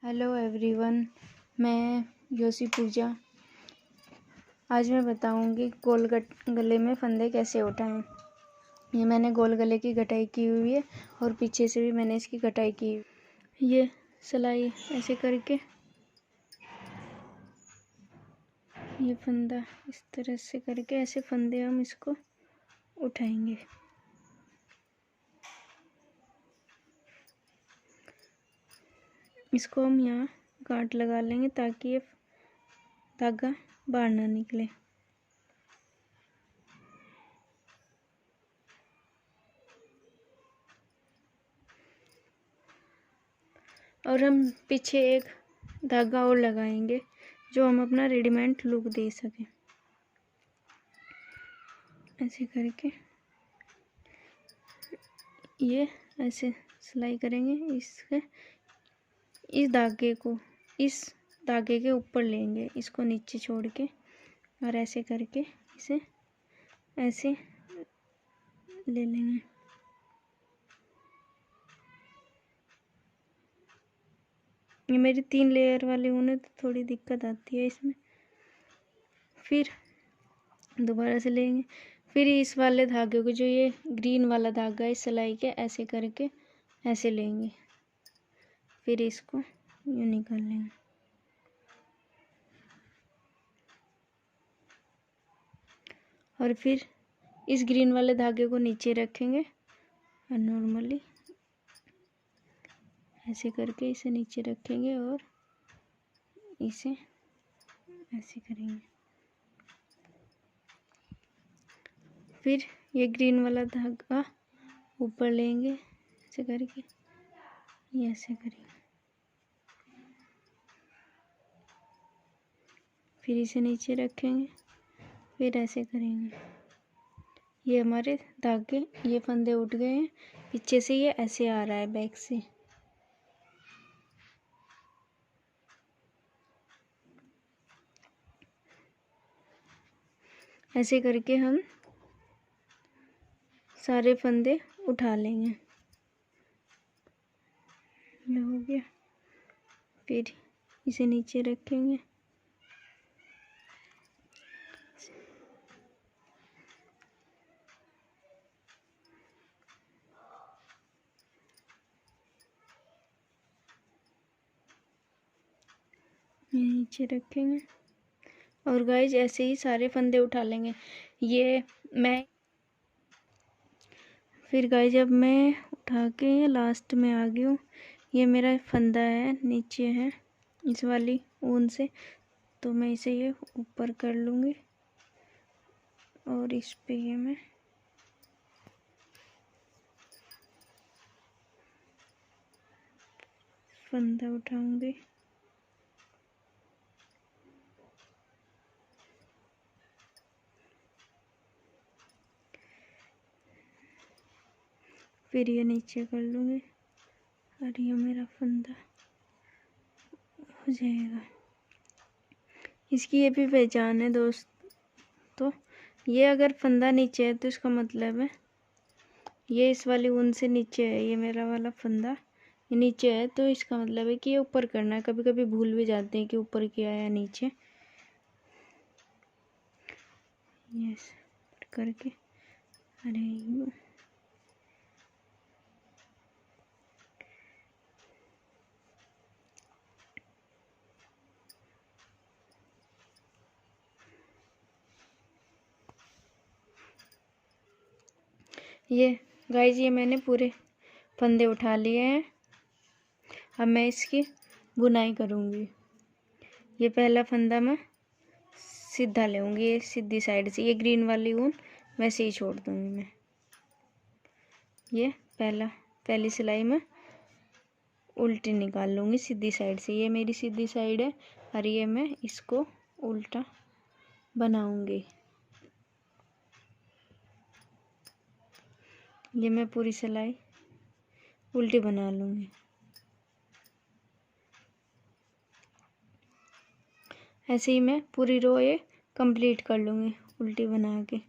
Hello everyone, मैं Yoshi पूजा। आज मैं बताऊंगी गोल गले में फंदे कैसे उठाएं। ये मैंने गोल गले की कटाई की हुई है और पीछे से भी मैंने इसकी कटाई की हुई। ये सिलाई ऐसे करके ये फंदा इस तरह से करके ऐसे फंदे हम इसको उठाएंगे। इसको हम यहाँ गांठ लगा लेंगे ताकि ये धागा बाहर ना निकले। और हम पीछे एक धागा और लगाएंगे जो हम अपना रेडीमेड लुक दे सकें। ऐसे करके ये ऐसे सिलाई करेंगे। इसके इस धागे के ऊपर लेंगे, इसको नीचे छोड़ के, और ऐसे करके इसे ऐसे ले लेंगे। ये मेरी 3 लेयर वाली ऊन है तो थोड़ी दिक्कत आती है इसमें। फिर दोबारा से लेंगे। फिर इस वाले धागे को, जो ये ग्रीन वाला धागा है, सिलाई के ऐसे करके ऐसे लेंगे। फिर इसको यूँ निकाल लेंगे। और फिर इस ग्रीन वाले धागे को नीचे रखेंगे और नॉर्मली ऐसे करके इसे नीचे रखेंगे और इसे ऐसे करेंगे। फिर ये ग्रीन वाला धागा ऊपर लेंगे ऐसे करके, ये ऐसे करेंगे। फिर इसे नीचे रखेंगे, फिर ऐसे करेंगे। ये हमारे धागे, ये फंदे उठ गए हैं। पीछे से ये ऐसे आ रहा है, बैक से। ऐसे करके हम सारे फंदे उठा लेंगे। ये हो गया। फिर इसे नीचे रखेंगे। ये नीचे रखेंगे और गाइज ऐसे ही सारे फंदे उठा लेंगे। फिर गाइज अब मैं उठा के लास्ट में आ गई हूँ। ये मेरा फंदा है, नीचे है इस वाली ऊन से, तो मैं इसे ये ऊपर कर लूँगी और इस पे ये मैं फंदा उठाऊंगी। फिर ये नीचे कर लूँगी और ये मेरा फंदा हो जाएगा। इसकी ये भी पहचान है दोस्तों। ये अगर फंदा नीचे है तो इसका मतलब है ये इस वाली ऊन से नीचे है। ये मेरा वाला फंदा ये नीचे है तो इसका मतलब है कि ये ऊपर करना है। कभी कभी भूल भी जाते हैं कि ऊपर किया है या नीचे। यस करके, अरे ये गाइस, ये मैंने पूरे फंदे उठा लिए हैं। अब मैं इसकी बुनाई करूँगी। ये पहला फंदा मैं सीधा लेऊँगी, ये सीधी साइड से। ये ग्रीन वाली ऊन वैसे ही छोड़ दूँगी मैं। ये पहली सिलाई में उल्टी निकाल लूँगी सीधी साइड से। ये मेरी सीधी साइड है और ये मैं इसको उल्टा बनाऊँगी। ये मैं पूरी सिलाई उल्टी बना लूँगी। ऐसे ही मैं पूरी रो ये कंप्लीट कर लूँगी उल्टी बना के।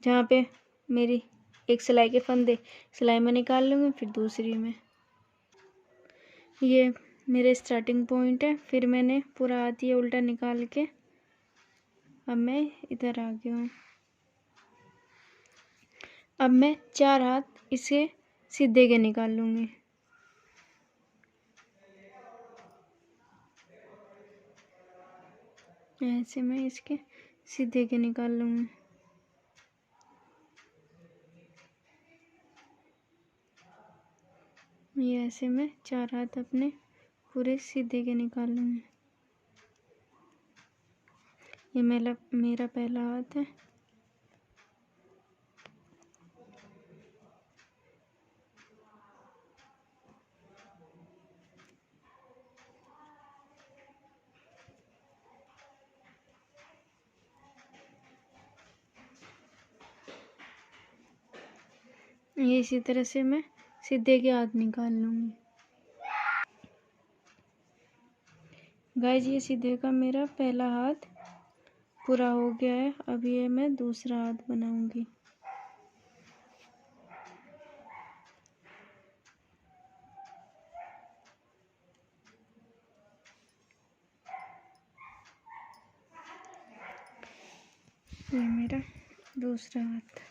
जहाँ पे मेरी एक सिलाई में निकाल लूँगी, फिर दूसरी में। ये मेरे स्टार्टिंग पॉइंट है, फिर मैंने पूरा हाथ ये उल्टा निकाल के अब मैं इधर आ गया हूँ। अब मैं 4 हाथ इसे सीधे के निकाल लूँगी। ऐसे मैं इसके सीधे के निकाल लूँगी। ये ऐसे मैं 4 हाथ अपने पूरे सीधे के निकाल लूँगी। ये मेरा पहला हाथ है। ये इसी तरह से मैं सीधे के हाथ निकाल लूँगी। गाइस ये सीधे का मेरा पहला हाथ पूरा हो गया है। अब ये मैं दूसरा हाथ बनाऊँगी। ये मेरा दूसरा हाथ।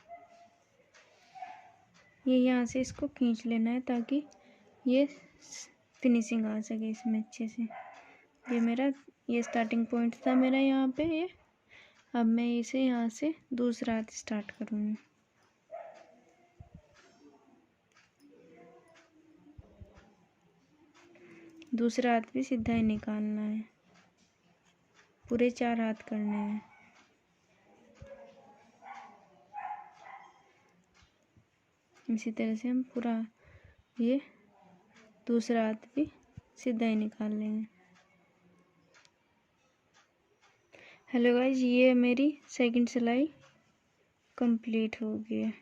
ये यहाँ से इसको खींच लेना है ताकि ये फिनिशिंग आ सके इसमें अच्छे से। ये स्टार्टिंग पॉइंट था मेरा यहाँ पे ये। अब मैं इसे यहाँ से दूसरा हाथ स्टार्ट करूँगी। दूसरा हाथ भी सीधा ही निकालना है। पूरे 4 हाथ करने हैं। इसी तरह से हम पूरा ये दूसरा हाथ भी सीधा ही निकाल लेंगे। हेलो गाइज, ये मेरी सेकंड सिलाई कंप्लीट हो गई है।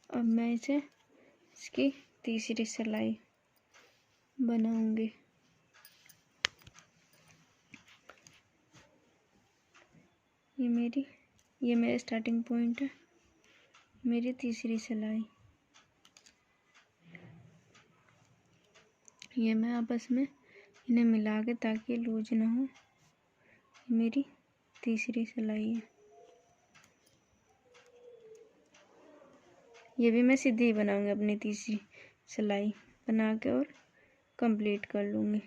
अब मैं इसकी तीसरी सिलाई बनाऊंगी। ये मेरा स्टार्टिंग पॉइंट है, मेरी तीसरी सिलाई। ये मैं आपस में इन्हें मिला के ताकि लूज ना हो, मेरी तीसरी सिलाई है। ये भी मैं सीधी ही बनाऊंगी। अपनी तीसरी सिलाई बना के और कंप्लीट कर लूँगी।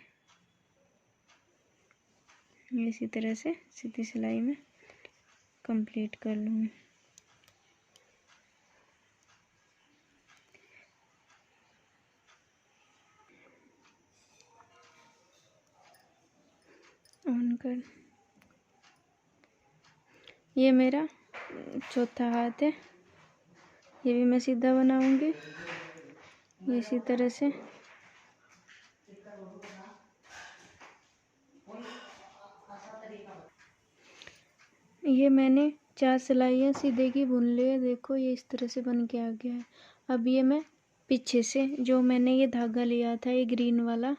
इसी तरह से सीधी सिलाई में कंप्लीट कर लूँगी। ऑन कर। ये मेरा चौथा हाथ है। ये भी मैं सीधा बनाऊंगी इसी तरह से। ये मैंने 4 सिलाइयाँ सीधे की बुन ली है। देखो ये इस तरह से बन के आ गया है। अब ये मैं पीछे से जो मैंने ये धागा लिया था ये ग्रीन वाला,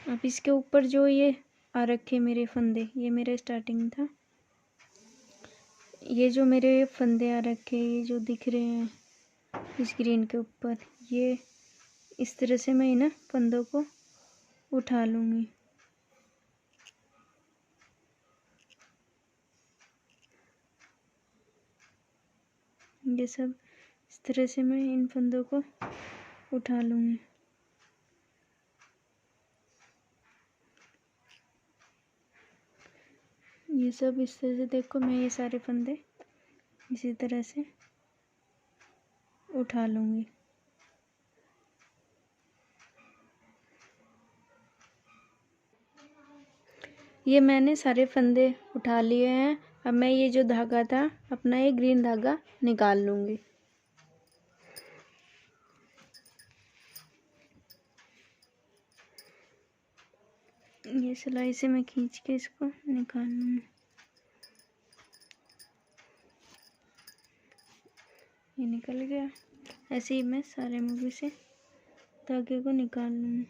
अब इसके ऊपर जो ये आ रखे मेरे फंदे, ये मेरा स्टार्टिंग था। ये जो मेरे फंदे आ रखे ये जो दिख रहे हैं इस ग्रीन के ऊपर, ये इस तरह से मैं इन फंदों को उठा लूँगी। ये सब इस तरह से मैं इन फंदों को उठा लूँगी। ये सब इस तरह से, देखो मैं ये सारे फंदे इसी तरह से उठा लूँगी। ये मैंने सारे फंदे उठा लिए हैं। अब मैं ये जो धागा था अपना ये ग्रीन धागा निकाल लूँगी। ये सिलाई से मैं खींच के इसको निकाल लूँगी। ये निकल गया। ऐसे ही मैं सारे मूवी से धागे को निकाल लूँगी।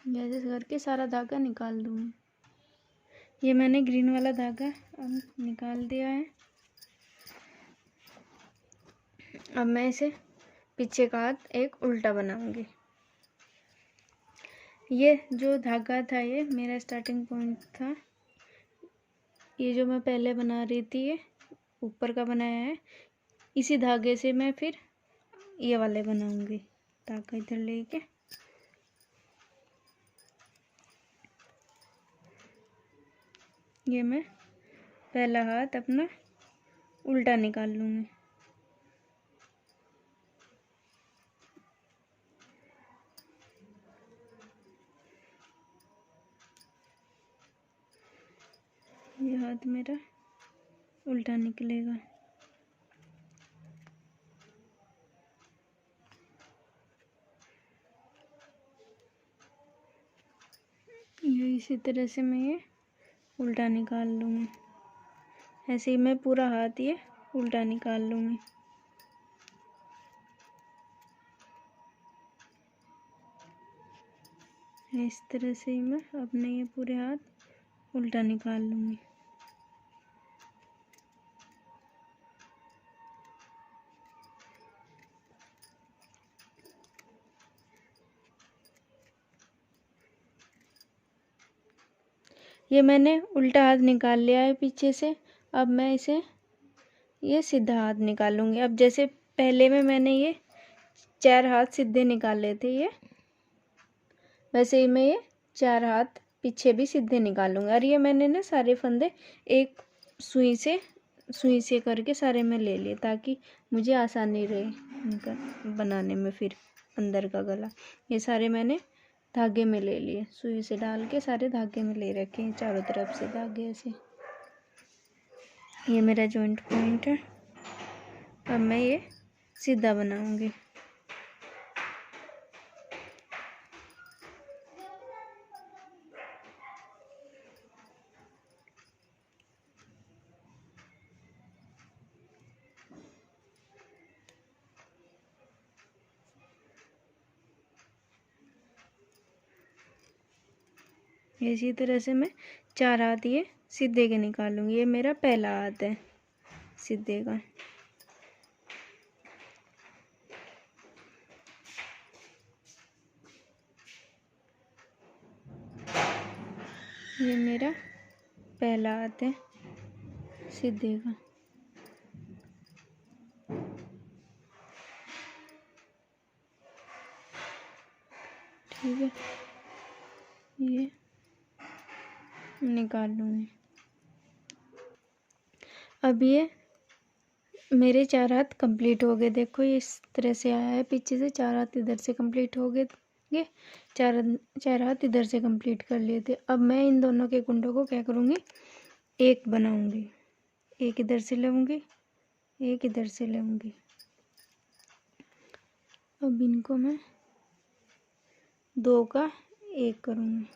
ऐसे करके सारा धागा निकाल दूँगी। ये मैंने ग्रीन वाला धागा अब निकाल दिया है। अब मैं इसे पीछे का हाथ एक उल्टा बनाऊंगी। ये जो धागा था ये मेरा स्टार्टिंग पॉइंट था। ये जो मैं पहले बना रही थी ये ऊपर का बनाया है। इसी धागे से मैं फिर ये वाले बनाऊंगी। धागा इधर लेके ये मैं पहला हाथ अपना उल्टा निकाल लूँगी। ये हाथ मेरा उल्टा निकलेगा। ये इसी तरह से मैं ये उल्टा निकाल लूँगी। ऐसे ही मैं पूरा हाथ ये उल्टा निकाल लूँगी। इस तरह से ही मैं अपने ये पूरे हाथ उल्टा निकाल लूँगी। ये मैंने उल्टा हाथ निकाल लिया है पीछे से। अब मैं इसे ये सीधा हाथ निकालूंगी। अब जैसे पहले में मैंने ये 4 हाथ सीधे निकाले थे ये, वैसे ही मैं ये 4 हाथ पीछे भी सीधे निकालूंगी। और ये मैंने ना सारे फंदे एक सुई से करके सारे में ले लिए ताकि मुझे आसानी रहे इनका बनाने में। फिर अंदर का गला ये सारे मैंने धागे में ले लिए, सुई से डाल के सारे धागे में ले रखे हैं चारों तरफ से धागे ऐसे। ये मेरा जॉइंट पॉइंट है। अब मैं ये सीधा बनाऊंगी। इसी तरह से मैं 4 हाथ ये सीधे के निकालूंगी। ये मेरा पहला हाथ है सीधे का। ये मेरा पहला हाथ है सीधे का। ठीक है, ये निकाल लूँगी। अब ये मेरे 4 हाथ कंप्लीट हो गए। देखो ये इस तरह से आया है पीछे से। 4 हाथ इधर से कंप्लीट हो गए। ये चार हाथ इधर से कंप्लीट कर लिए थे। अब मैं इन दोनों के कुंडों को क्या करूँगी, एक बनाऊँगी। एक इधर से लूँगी, एक इधर से लूँगी। अब इनको मैं 2 का 1 करूँगी।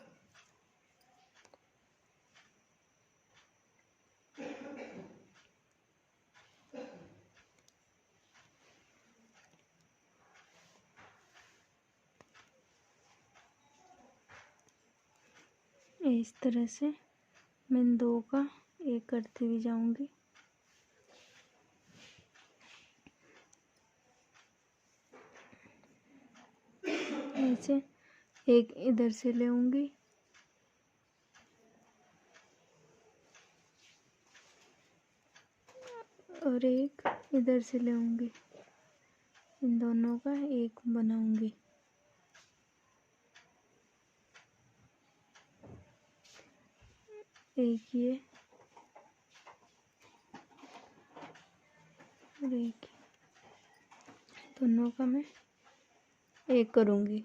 इस तरह से मैं 2 का 1 करती हुई जाऊंगी। ऐसे एक इधर से लेऊंगी और एक इधर से लेऊंगी। इन दोनों का 1 बनाऊंगी। एक ये और एक, दोनों का मैं 1 करूँगी।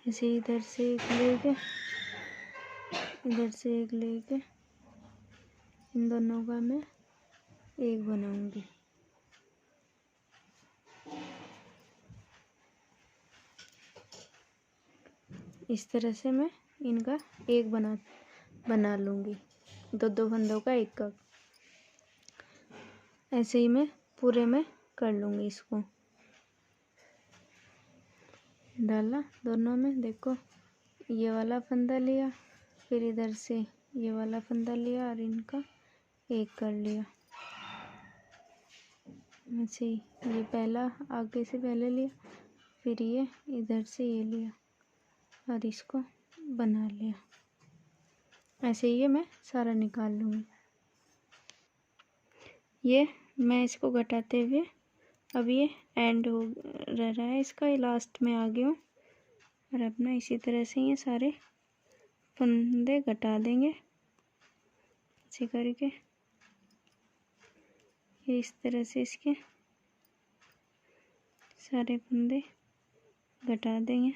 ऐसे इधर से 1 लेके, इधर से 1 लेके इन दोनों का मैं 1 बनाऊंगी। इस तरह से मैं इनका 1 बना लूँगी। 2 फंदों का 1 का। ऐसे ही मैं पूरे में कर लूँगी इसको। डाला दोनों में। देखो ये वाला फंदा लिया, फिर इधर से ये वाला फंदा लिया और इनका एक कर लिया। ऐसे ही ये पहला आगे से पहले लिया, फिर ये इधर से ये लिया और इसको बना लिया। ऐसे ही ये मैं सारा निकाल लूँगी। ये मैं इसको घटाते हुए अब ये एंड हो रहा है इसका, ये लास्ट में आ गया हूँ। और अपना इसी तरह से ये सारे फंदे घटा देंगे ऐसे करके। ये इस तरह से इसके सारे फंदे घटा देंगे।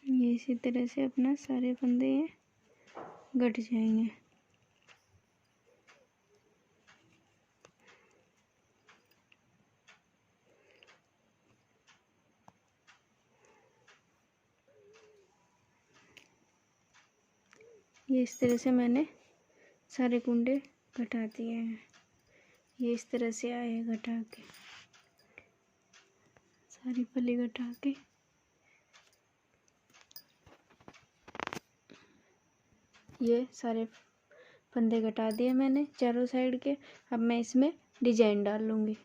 ये इसी तरह से अपना सारे फंदे ये घट जाएंगे। ये इस तरह से मैंने सारे कुंडे घटा दिए हैं। ये इस तरह से आए घटा के, सारी पली घटा के। ये सारे फंदे घटा दिए मैंने चारों साइड के। अब मैं इसमें डिजाइन डाल लूँगी।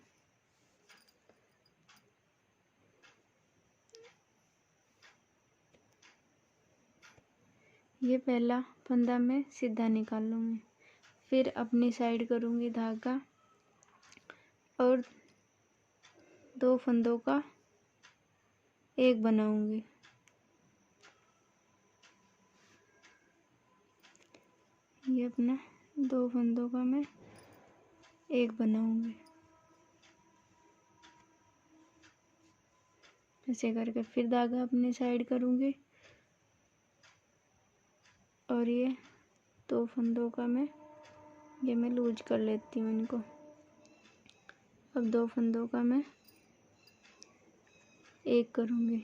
ये पहला फंदा मैं सीधा निकाल लूँगी, फिर अपनी साइड करूँगी धागा और दो फंदों का एक बनाऊँगी। ये अपना दो फंदों का मैं एक बनाऊँगी ऐसे करके। फिर धागा अपनी साइड करूँगी और ये दो फंदों का मैं लूज कर लेती हूँ इनको। अब दो फंदों का मैं एक करूँगी।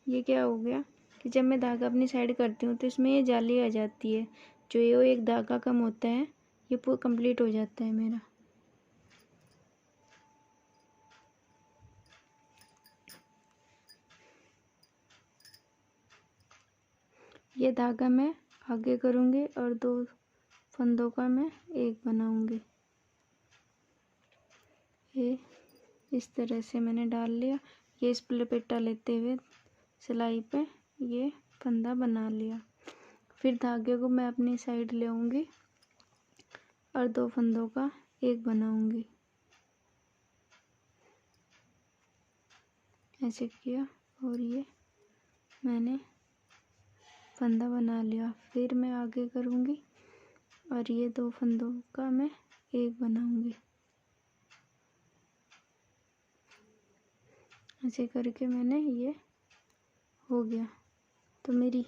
ये क्या हो गया कि जब मैं धागा अपनी साइड करती हूँ तो इसमें ये जाली आ जाती है, जो ये एक धागा कम होता है ये पूरा कंप्लीट हो जाता है मेरा। ये धागा मैं आगे करूँगी और दो फंदों का मैं एक बनाऊँगी। ये इस तरह से मैंने डाल लिया। ये इस लपेटा लेते हुए सिलाई पे ये फंदा बना लिया। फिर धागे को मैं अपनी साइड ले आऊँगी और दो फंदों का एक बनाऊँगी। ऐसे किया और ये मैंने फंदा बना लिया। फिर मैं आगे करूँगी और ये दो फंदों का मैं एक बनाऊँगी। ऐसे करके मैंने ये हो गया, तो मेरी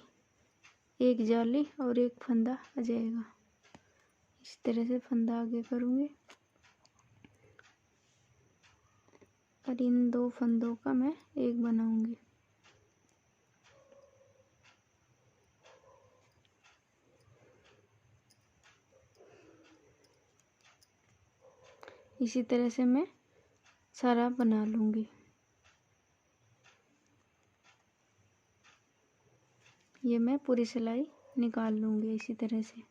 एक जाली और एक फंदा आ जाएगा। इस तरह से फंदा आगे करूँगी और इन दो फंदों का मैं एक बनाऊँगी। इसी तरह से मैं सारा बना लूँगी। ये मैं पूरी सिलाई निकाल लूँगी इसी तरह से।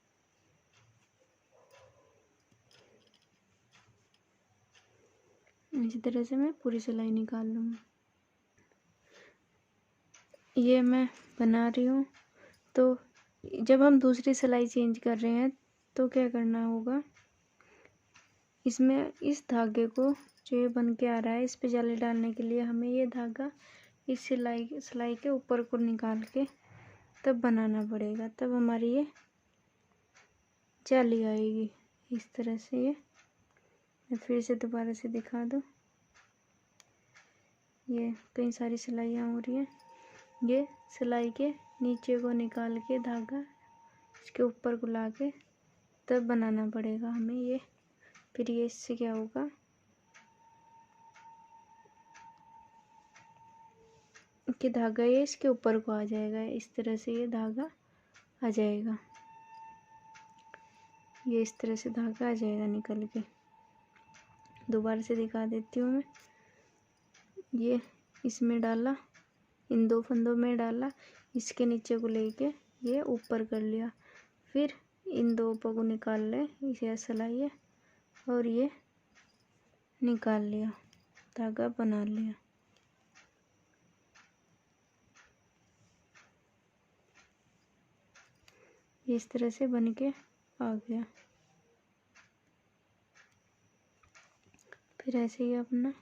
इसी तरह से मैं पूरी सिलाई निकाल लूँगी। ये मैं बना रही हूँ। तो जब हम दूसरी सिलाई चेंज कर रहे हैं तो क्या करना होगा, इसमें इस धागे को जो ये बन के आ रहा है इस पे जाली डालने के लिए हमें ये धागा इस सिलाई के ऊपर को निकाल के तब बनाना पड़ेगा, तब हमारी ये जाली आएगी। इस तरह से ये मैं फिर से दोबारा से दिखा दूँ। ये कई सारी सिलाइयाँ हो रही हैं। ये सिलाई के नीचे को निकाल के धागा इसके ऊपर को ला के तब बनाना पड़ेगा हमें ये। फिर ये इससे क्या होगा कि धागा ये इसके ऊपर को आ जाएगा। इस तरह से ये धागा आ जाएगा, ये इस तरह से धागा आ जाएगा निकल के। दोबारा से दिखा देती हूँ मैं। ये इसमें डाला, इन दो फंदों में डाला, इसके नीचे को लेके ये ऊपर कर लिया, फिर इन दो को निकाल ले, इसे ऐसा लाइए और ये निकाल लिया, धागा बना लिया। इस तरह से बन के आ गया। फिर ऐसे ही अपना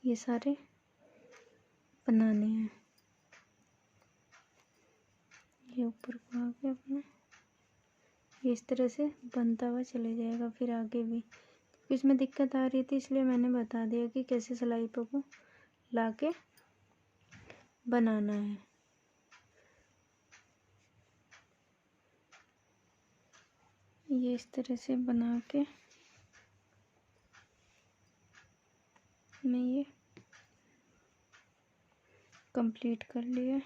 ये सारे बनाने हैं। ये ऊपर को आ गया अपना, ये इस तरह से बनता हुआ चले जाएगा। फिर आगे भी इसमें दिक्कत आ रही थी, इसलिए मैंने बता दिया कि कैसे सिलाई को ला के बनाना है। ये इस तरह से बना के मैं ये कंप्लीट कर लिया।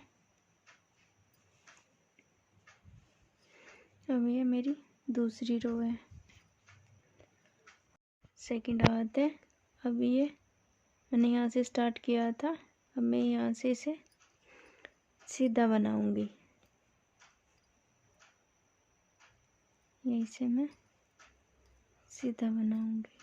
अब ये मेरी दूसरी रो है, सेकंड हाथ है। अब ये मैंने यहाँ से स्टार्ट किया था, अब मैं यहाँ से इसे सीधा बनाऊंगी। यहीं से मैं सीधा बनाऊंगी।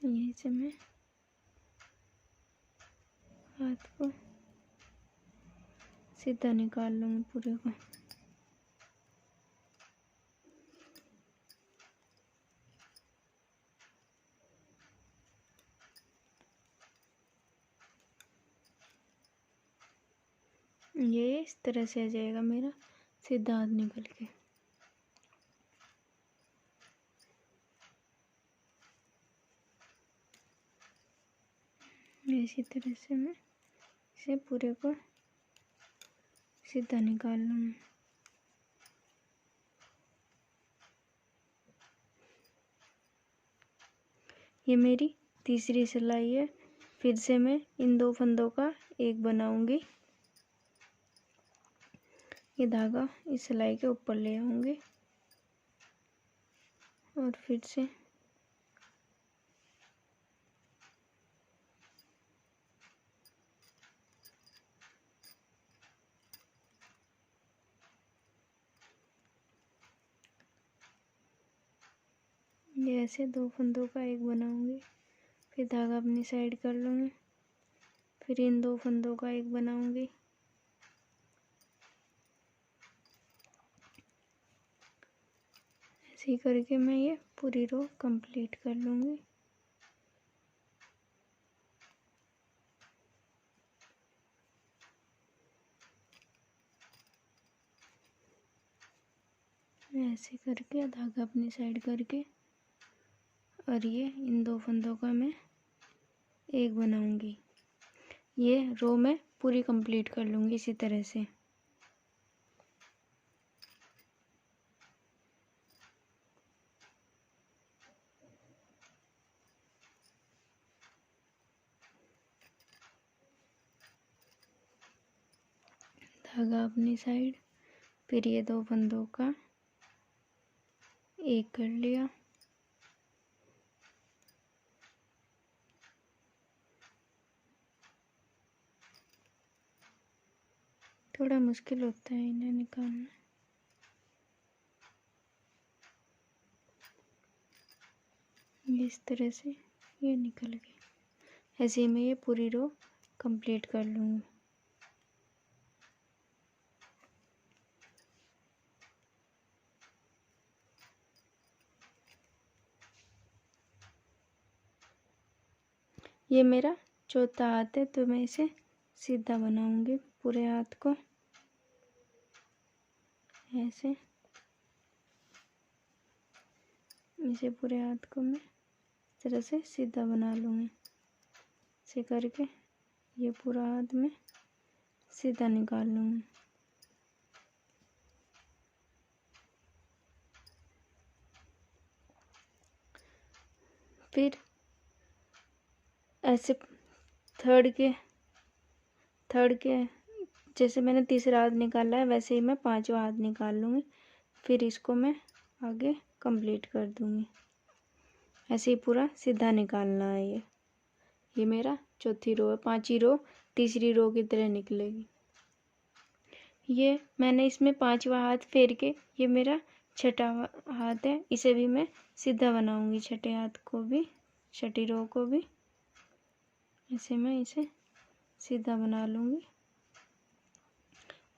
यहीं से मैं हाथ को सीधा निकाल लूँगी पूरे को। ये इस तरह से आ जाएगा मेरा सीधा हाथ निकल के। इसी तरह से मैं इसे पूरे को सीधा निकाल लूँगी। ये मेरी तीसरी सिलाई है। फिर से मैं इन दो फंदों का एक बनाऊंगी, ये धागा इस सिलाई के ऊपर ले आऊंगी और फिर से ये ऐसे दो फंदों का एक बनाऊंगी, फिर धागा अपनी साइड कर लूँगी, फिर इन दो फंदों का एक बनाऊंगी, ऐसे ही करके मैं ये पूरी रो कंप्लीट कर लूँगी। ऐसे करके धागा अपनी साइड करके और ये इन दो फंदों का मैं एक बनाऊंगी। ये रो मैं पूरी कंप्लीट कर लूँगी इसी तरह से। धागा अपनी साइड, फिर ये दो फंदों का एक कर लिया, थोड़ा मुश्किल होता है इन्हें निकालना। इस तरह से ये निकल गई। ऐसे ही मैं ये पूरी रो कंप्लीट कर लूँगी। ये मेरा चौथा हाथ है, तो मैं इसे सीधा बनाऊंगी पूरे हाथ को ऐसे। इसे पूरे हाथ को मैं इस तरह से सीधा बना लूँगी। ऐसे करके ये पूरा हाथ में सीधा निकाल लूँगी। फिर ऐसे थर्ड के जैसे मैंने तीसरा हाथ निकाला है वैसे ही मैं पांचवा हाथ निकाल लूँगी। फिर इसको मैं आगे कंप्लीट कर दूँगी। ऐसे ही पूरा सीधा निकालना है। ये मेरा चौथी रो है। पांचवी रो तीसरी रो की तरह निकलेगी। ये मैंने इसमें पांचवा हाथ फेर के ये मेरा छठा हाथ है, इसे भी मैं सीधा बनाऊंगी। छठे हाथ को भी, छठी रो को भी ऐसे मैं इसे सीधा बना लूँगी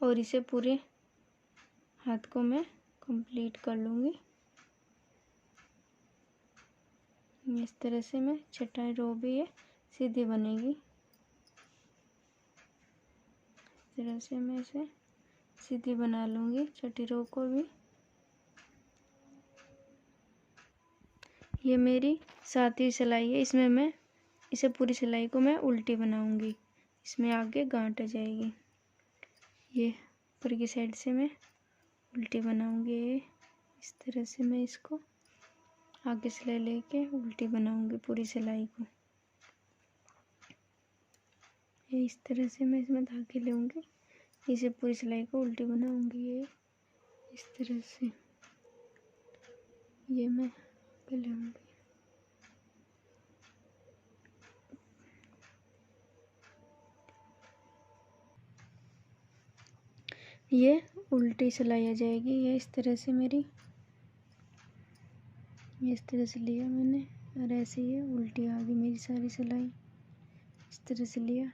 और इसे पूरे हाथ को मैं कंप्लीट कर लूँगी। इस तरह से मैं छठा रो भी है सीधी बनेगी। इस तरह से मैं इसे सीधी बना लूँगी छठी रो को भी। ये मेरी सातवीं सिलाई है। इसमें मैं इसे पूरी सिलाई को मैं उल्टी बनाऊँगी। इसमें आगे गांठ आ जाएगी। ये ऊपर की साइड से मैं उल्टी बनाऊँगी। इस तरह से मैं इसको आगे सिलाई लेके उल्टी बनाऊँगी पूरी सिलाई को। ये इस तरह से मैं इसमें धागे लूँगी, इसे पूरी सिलाई को उल्टी बनाऊँगी। ये इस तरह से ये मैं लूँगी। ये उल्टी सिलाई आ जाएगी। ये इस तरह से मेरी, इस तरह से लिया मैंने और ऐसे ये उल्टी आ गई मेरी सारी सिलाई। इस तरह से लिया,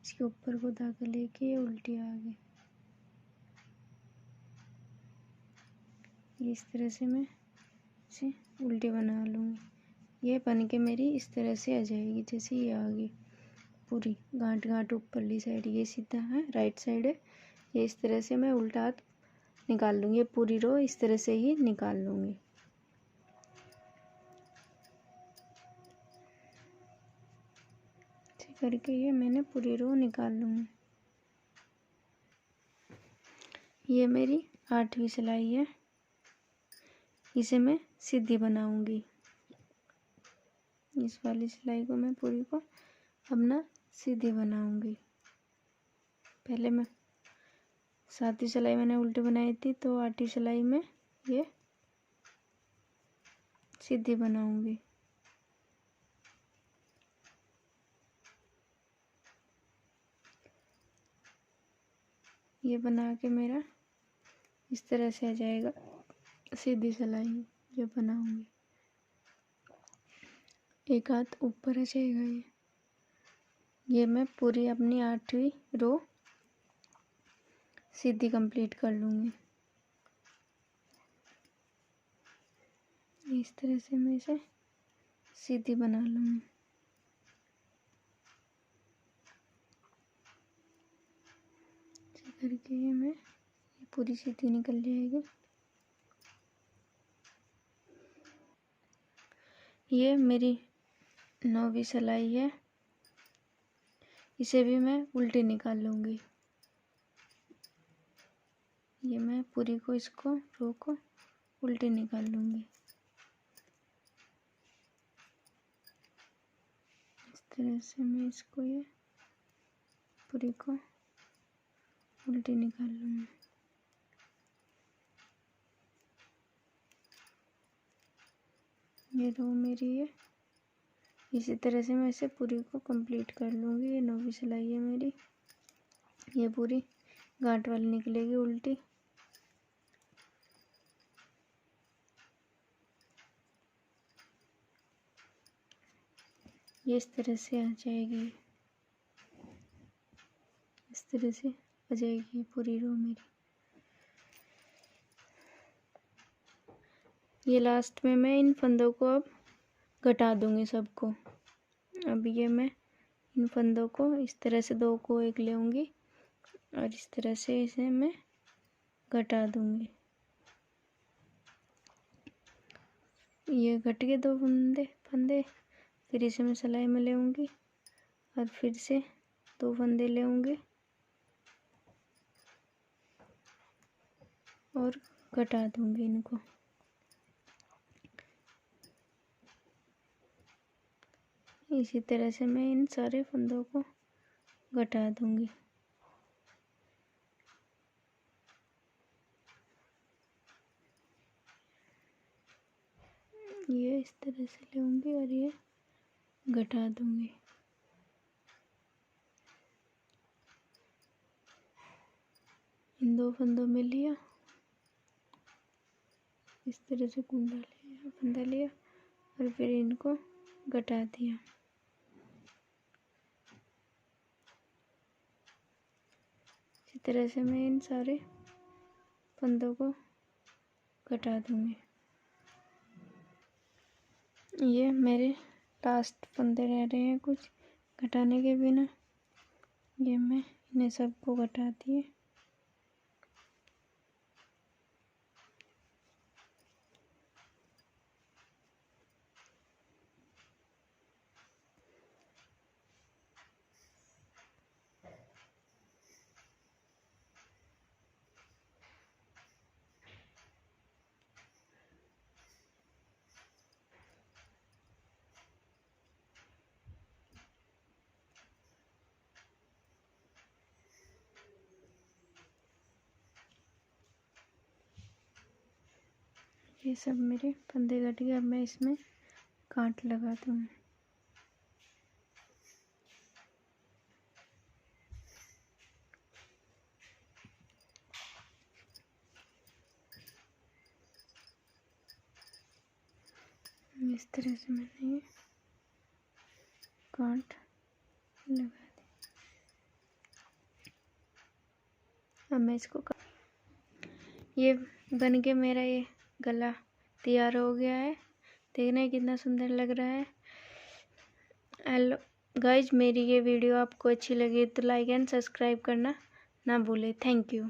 इसके ऊपर को धागा लेके ये उल्टी आ गई। ये इस तरह से मैं इसे उल्टी बना लूँगी। ये बन के मेरी इस तरह से आ जाएगी जैसे ये आ गई पूरी गांठ गांठ ऊपरली साइड। ये सीधा है, राइट साइड है। ये इस तरह से मैं उल्टा हाथ निकाल लूँगी। ये पूरी रो इस तरह से ही निकाल लूँगी। ऐसे करके ये मैंने पूरी रो निकाल लूँगी। ये मेरी आठवीं सिलाई है। इसे मैं सीधी बनाऊँगी। इस वाली सिलाई को मैं पूरी को अपना सीधी बनाऊँगी। पहले मैं सातवीं सिलाई मैंने उल्टी बनाई थी, तो आठवीं सिलाई में ये सीधी बनाऊँगी। ये बना के मेरा इस तरह से आ जाएगा सीधी सिलाई जो बनाऊँगी। एक हाथ ऊपर आ जाएगा। ये मैं पूरी अपनी आठवीं रो सीधी कंप्लीट कर लूँगी। इस तरह से मैं इसे सीधी बना लूँगी। ऐसे करके ये मैं पूरी सीधी निकल जाएगी। ये मेरी 9वीं सिलाई है। इसे भी मैं उल्टी निकाल लूँगी। ये मैं पूरी को इसको रो को उल्टी निकाल लूँगी। इस तरह से मैं इसको ये पूरी को उल्टी निकाल लूँगी। ये रो मेरी है। इसी तरह से मैं इसे पूरी को कंप्लीट कर लूँगी। ये 9वीं सिलाई है मेरी। ये पूरी गांठ वाली निकलेगी उल्टी। ये इस तरह से आ जाएगी। इस तरह से आ जाएगी पूरी रो मेरी। ये लास्ट में मैं इन फंदों को अब घटा दूंगी सबको। अब ये मैं इन फंदों को इस तरह से दो को एक लेऊंगी और इस तरह से इसे मैं घटा दूंगी। ये कट गए 2 फंदे। फिर इसे मैं सिलाई में लेऊंगी और फिर से 2 फंदे लेऊंगी और कटा दूंगी इनको। इसी तरह से मैं इन सारे फंदों को घटा दूंगी। ये इस तरह से लूँगी और ये घटा दूंगी। इन 2 फंदों में लिया, इस तरह से कुंडा लिया, फंदा लिया और फिर इनको घटा दिया। इसी तरह से मैं इन सारे फंदों को घटा दूंगी। ये मेरे लास्ट फंदे रह रहे हैं कुछ घटाने के बिना। ये मैं इन्हें सबको घटा दिए। ये सब मेरे फंदे कट गए। अब मैं इसमें कांट लगा दूंगी। इस तरह से मैंने ये कांट लगा दी। अब मैं इसको ये बन के मेरा ये गला तैयार हो गया है। देखना कितना सुंदर लग रहा है। हेलो गाइज, मेरी ये वीडियो आपको अच्छी लगी तो लाइक एंड सब्सक्राइब करना ना भूले। Thank you.